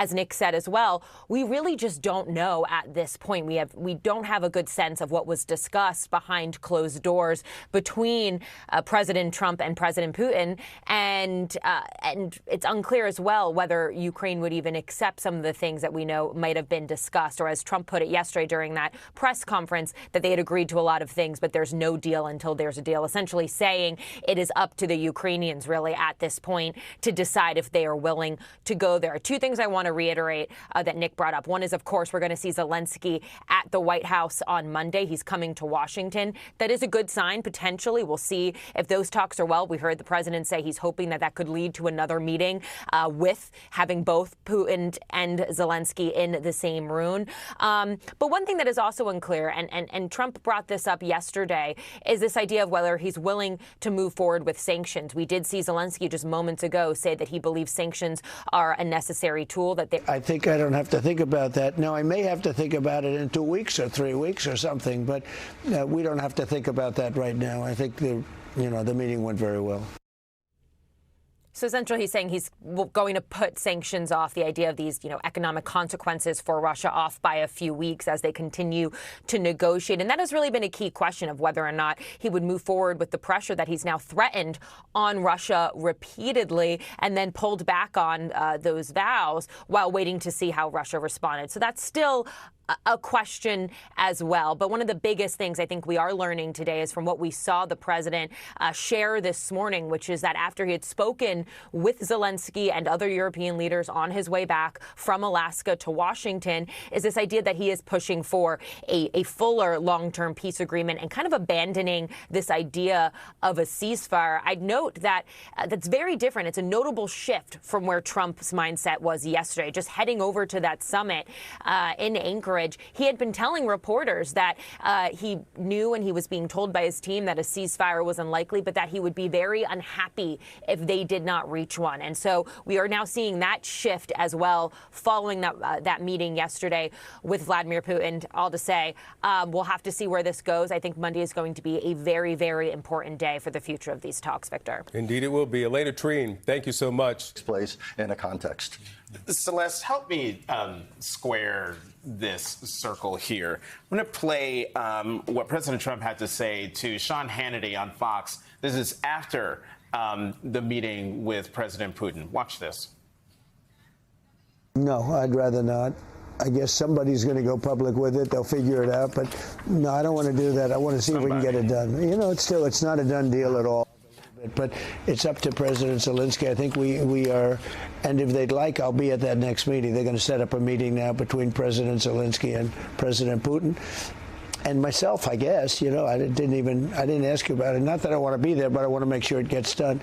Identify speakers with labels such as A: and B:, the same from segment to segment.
A: as Nick said as well, we really just don't know at this point. We don't have a good sense of what was discussed behind closed doors between President Trump and President Putin, and it's unclear as well whether Ukraine would even accept some of the things that we know might have been discussed, or as Trump put it yesterday during that press conference, that they had agreed to a lot of things, but there's no deal until there's a deal, essentially saying it is up to the Ukrainians really at this point to decide if they are willing to go there. Two things I want to reiterate that Nick brought up. One is, of course, we're going to see Zelenskyy at the White House on Monday. He's coming to Washington. That is a good sign, potentially. We'll see if those talks are well. We heard the president say he's hoping that that could lead to another meeting with having both Putin and Zelenskyy in the same room. But one thing that is also unclear, and Trump brought this up yesterday, is this idea of whether he's willing to move forward with sanctions. We did see Zelenskyy just moments ago say that he believes sanctions are a necessary tool.
B: I think I don't have to think about that. Now, I may have to think about it in 2 weeks or 3 weeks or something, but we don't have to think about that right now. I think the meeting went very well.
A: So essentially, he's saying he's going to put sanctions off, the idea of these, economic consequences for Russia off by a few weeks as they continue to negotiate. And that has really been a key question of whether or not he would move forward with the pressure that he's now threatened on Russia repeatedly and then pulled back on those vows while waiting to see how Russia responded. So that's still a question as well. But one of the biggest things I think we are learning today is from what we saw the president share this morning, which is that after he had spoken with Zelenskyy and other European leaders on his way back from Alaska to Washington, is this idea that he is pushing for a fuller long-term peace agreement and kind of abandoning this idea of a ceasefire. I'd note that that's very different. It's a notable shift from where Trump's mindset was yesterday, just heading over to that summit in Anchorage. He had been telling reporters that he knew, and he was being told by his team, that a ceasefire was unlikely, but that he would be very unhappy if they did not reach one. And so we are now seeing that shift as well following that meeting yesterday with Vladimir Putin. All to say, we'll have to see where this goes. I think Monday is going to be a very, very important day for the future of these talks, Victor.
C: Indeed, it will be. Elena Treen, thank you so much.
D: Place in a context.
E: Celeste, help me square this circle here. I'm going to play what President Trump had to say to Sean Hannity on Fox. This is after the meeting with President Putin. Watch this.
B: No, I'd rather not. I guess somebody's going to go public with it. They'll figure it out. But no, I don't want to do that. I want to see if we can get it done. It's not a done deal at all. But it's up to President Zelenskyy. I think we are, and if they'd like, I'll be at that next meeting. They're going to set up a meeting now between President Zelenskyy and President Putin. And myself, I guess, I didn't ask you about it. Not that I want to be there, but I want to make sure it gets done.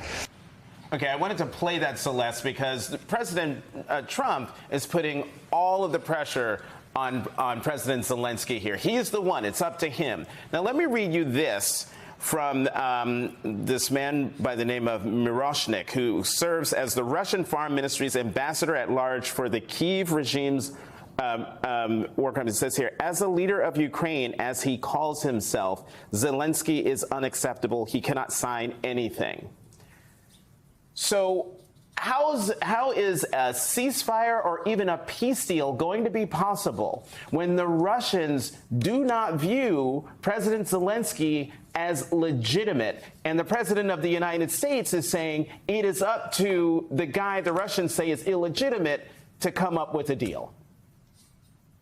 E: Okay, I wanted to play that, Celeste, because President Trump is putting all of the pressure on President Zelenskyy here. He is the one. It's up to him. Now, let me read you this from this man by the name of Miroshnik, who serves as the Russian Foreign Ministry's ambassador at large for the Kyiv regime's war crimes. It says here, as a leader of Ukraine, as he calls himself, Zelenskyy is unacceptable. He cannot sign anything. So how is a ceasefire or even a peace deal going to be possible when the Russians do not view President Zelenskyy as legitimate? And the president of the United States is saying it is up to the guy the Russians say is illegitimate to come up with a deal.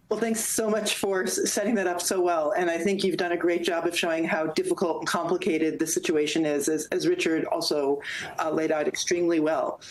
F: Well, thanks so much for setting that up so well. And I think you've done a great job of showing how difficult and complicated the situation is, as Richard also laid out extremely well.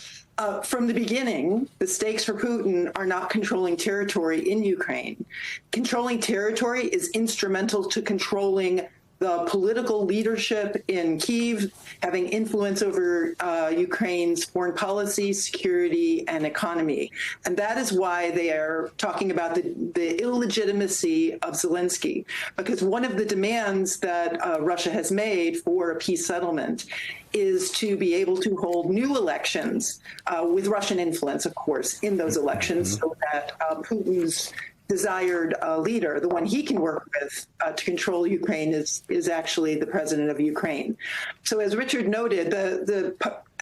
F: From the beginning, the stakes for Putin are not controlling territory in Ukraine. Controlling territory is instrumental to controlling the political leadership in Kyiv, having influence over Ukraine's foreign policy, security, and economy. And that is why they are talking about the illegitimacy of Zelenskyy, because one of the demands that Russia has made for a peace settlement is to be able to hold new elections with Russian influence, of course, in those elections, so that Putin's desired leader, the one he can work with to control Ukraine, is actually the president of Ukraine. So as Richard noted, the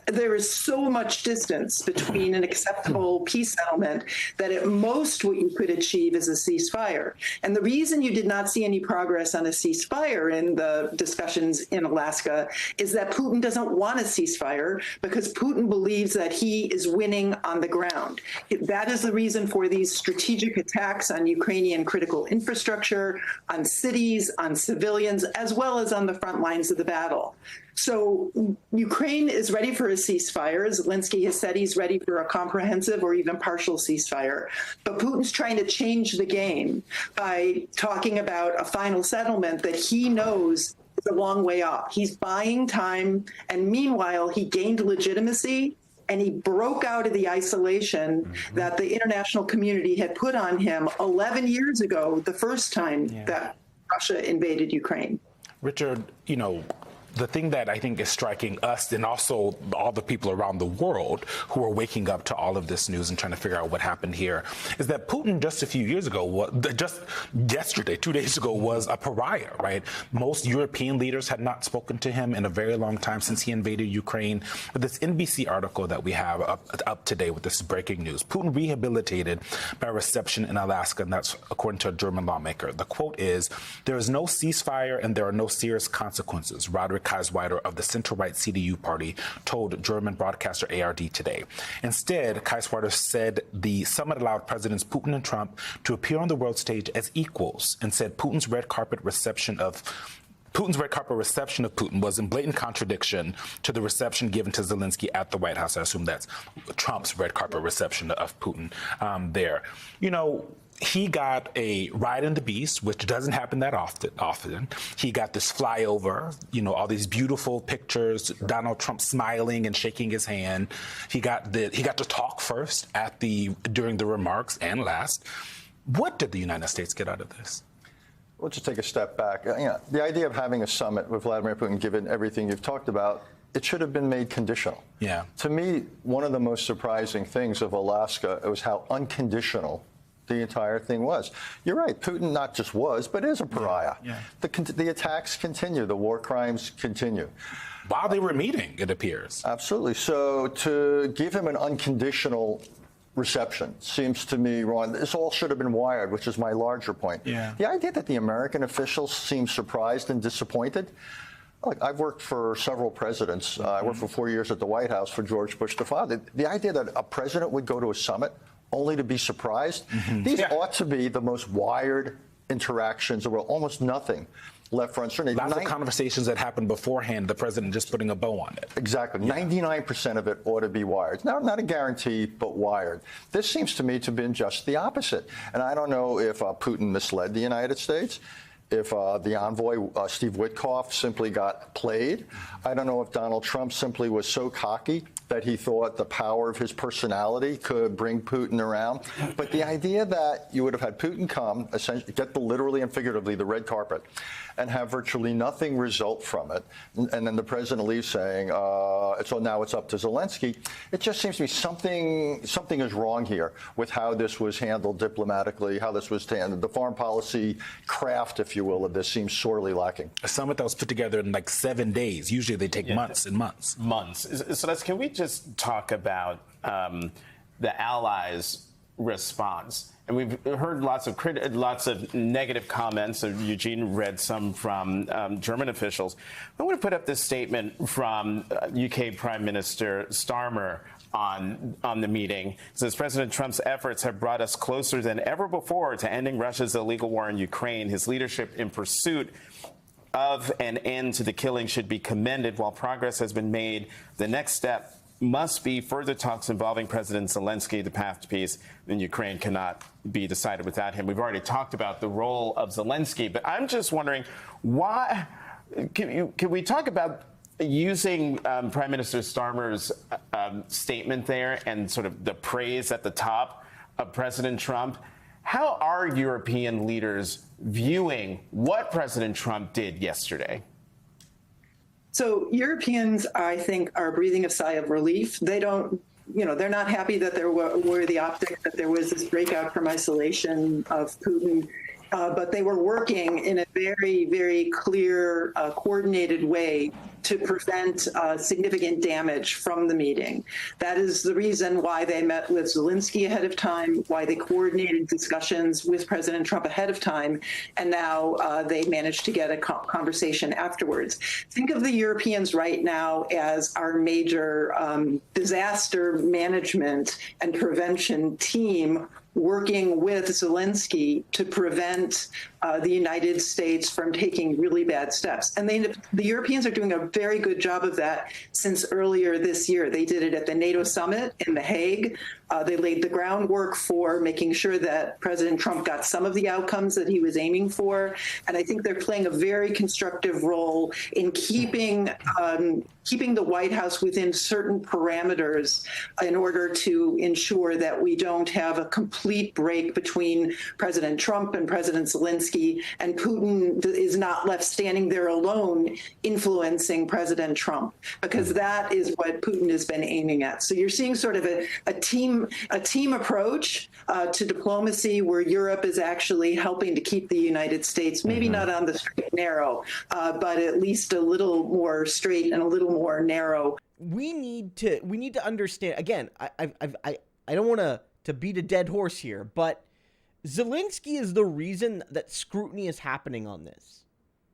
F: there is so much distance between an acceptable peace settlement that at most what you could achieve is a ceasefire. And the reason you did not see any progress on a ceasefire in the discussions in Alaska is that Putin doesn't want a ceasefire because Putin believes that he is winning on the ground. That is the reason for these strategic attacks on Ukrainian critical infrastructure, on cities, on civilians, as well as on the front lines of the battle. So Ukraine is ready for a ceasefire. Zelenskyy has said he's ready for a comprehensive or even partial ceasefire. But Putin's trying to change the game by talking about a final settlement that he knows is a long way off. He's buying time. And meanwhile, he gained legitimacy and he broke out of the isolation that the international community had put on him 11 years ago, the first time that Russia invaded Ukraine.
D: Richard, the thing that I think is striking us and also all the people around the world who are waking up to all of this news and trying to figure out what happened here is that Putin just a few years ago, just yesterday, 2 days ago, was a pariah, right? Most European leaders had not spoken to him in a very long time since he invaded Ukraine. But this NBC article that we have up today with this breaking news, Putin rehabilitated by reception in Alaska, and that's according to a German lawmaker. The quote is, "There is no ceasefire and there are no serious consequences," Roderick Kaiswider of the center-right CDU party told German broadcaster ARD today. Instead, Kaiswider said the summit allowed Presidents Putin and Trump to appear on the world stage as equals and said Putin's red carpet reception of Putin was in blatant contradiction to the reception given to Zelenskyy at the White House. I assume that's Trump's red carpet reception of Putin there. He got a ride in the beast, which doesn't happen that often. He got this flyover, all these beautiful pictures, Donald Trump smiling and shaking his hand. He got to talk first during the remarks and last. What did the United States get out of this?
G: We'll just take a step back. The idea of having a summit with Vladimir Putin, given everything you've talked about, it should have been made conditional.
D: Yeah.
G: To me, one of the most surprising things of Alaska was how unconditional the entire thing was. You're right. Putin not just was, but is a pariah.
D: Yeah.
G: The attacks continue. The war crimes continue.
D: While they were meeting, it appears.
G: Absolutely. So to give him an unconditional reception seems to me wrong. This all should have been wired, which is my larger point.
D: Yeah.
G: The idea that the American officials seem surprised and disappointed. Look, I've worked for several presidents. I worked for 4 years at the White House for George Bush the father. The idea that a president would go to a summit only to be surprised. These ought to be the most wired interactions. There were almost nothing left for uncertainty.
D: Lots of conversations that happened beforehand, the president just putting a bow on it.
G: Exactly. 99% of it ought to be wired. Not a guarantee, but wired. This seems to me to have been just the opposite. And I don't know if Putin misled the United States, if the envoy, Steve Witkoff, simply got played. I don't know if Donald Trump simply was so cocky that he thought the power of his personality could bring Putin around. But the idea that you would have had Putin come, essentially get literally and figuratively the red carpet, and have virtually nothing result from it, and then the president leaves saying, so now it's up to Zelenskyy. It just seems to me something is wrong here with how this was handled diplomatically, how this was handled. The foreign policy craft, if you will, of this seems sorely lacking.
D: A summit that was put together in like 7 days. Usually they take months and months.
E: So can we just talk about the Allies' response? And we've heard lots of negative comments. Eugene read some from German officials. I want to put up this statement from UK Prime Minister Starmer on the meeting. It says, President Trump's efforts have brought us closer than ever before to ending Russia's illegal war in Ukraine. His leadership in pursuit of an end to the killing should be commended. While progress has been made, the next step must be further talks involving President Zelenskyy. The path to peace in Ukraine cannot be decided without him. We've already talked about the role of Zelenskyy, but I'm just wondering why. Can we talk about using Prime Minister Starmer's statement there and sort of the praise at the top of President Trump? How are European leaders viewing what President Trump did yesterday?
F: So Europeans, I think, are breathing a sigh of relief. They don't, they're not happy that there were the optics that there was this breakout from isolation of Putin, but they were working in a very, very clear, coordinated way to prevent significant damage from the meeting. That is the reason why they met with Zelenskyy ahead of time, why they coordinated discussions with President Trump ahead of time, and now they managed to get a conversation afterwards. Think of the Europeans right now as our major disaster management and prevention team working with Zelenskyy to prevent the United States from taking really bad steps. And the Europeans are doing a very good job of that since earlier this year. They did it at the NATO summit in The Hague. They laid the groundwork for making sure that President Trump got some of the outcomes that he was aiming for. And I think they're playing a very constructive role in keeping the White House within certain parameters in order to ensure that we don't have a complete break between President Trump and President Zelenskyy, and Putin is not left standing there alone influencing President Trump, because that is what Putin has been aiming at. So you're seeing sort of a team approach to diplomacy where Europe is actually helping to keep the United States, maybe not on the straight and narrow, but at least a little more straight and a little more narrow.
H: We need to understand, again, I don't want to beat a dead horse here, but Zelenskyy is the reason that scrutiny is happening on this.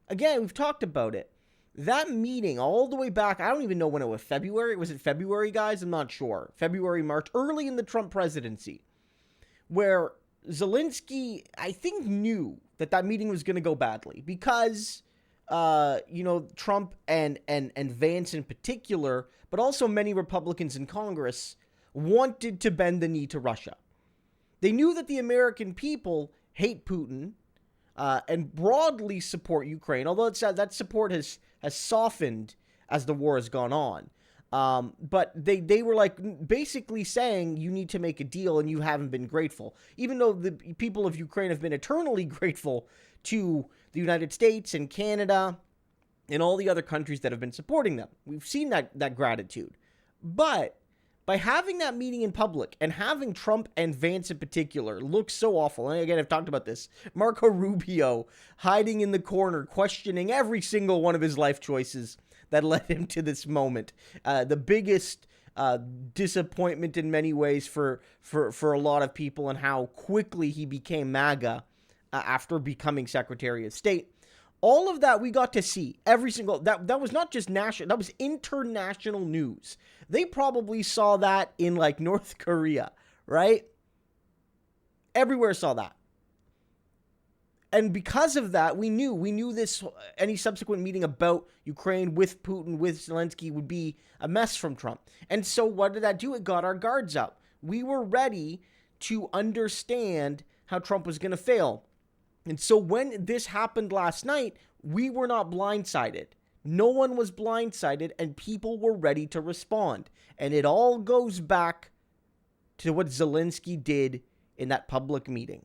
H: Again, we've talked about it. That meeting all the way back, I don't even know when it was. February? Was it February, guys? I'm not sure. February, March, early in the Trump presidency, where Zelenskyy, I think, knew that meeting was going to go badly because, Trump and Vance in particular, but also many Republicans in Congress, wanted to bend the knee to Russia. They knew that the American people hate Putin and broadly support Ukraine, although that support has softened as the war has gone on. But they were like basically saying you need to make a deal and you haven't been grateful, even though the people of Ukraine have been eternally grateful to the United States and Canada and all the other countries that have been supporting them. We've seen that gratitude. But by having that meeting in public and having Trump and Vance in particular look so awful, and again, I've talked about this, Marco Rubio hiding in the corner, questioning every single one of his life choices that led him to this moment. The biggest disappointment in many ways for a lot of people, and how quickly he became MAGA after becoming Secretary of State. All of that we got to see. Every single that was not just national, that was international news. They probably saw that in like North Korea, right? Everywhere saw that. And because of that, we knew this, any subsequent meeting about Ukraine with Putin, with Zelenskyy, would be a mess from Trump. And so what did that do? It got our guards up. We were ready to understand how Trump was going to fail. And so when this happened last night, we were not blindsided. No one was blindsided, and people were ready to respond. And it all goes back to what Zelenskyy did in that public meeting.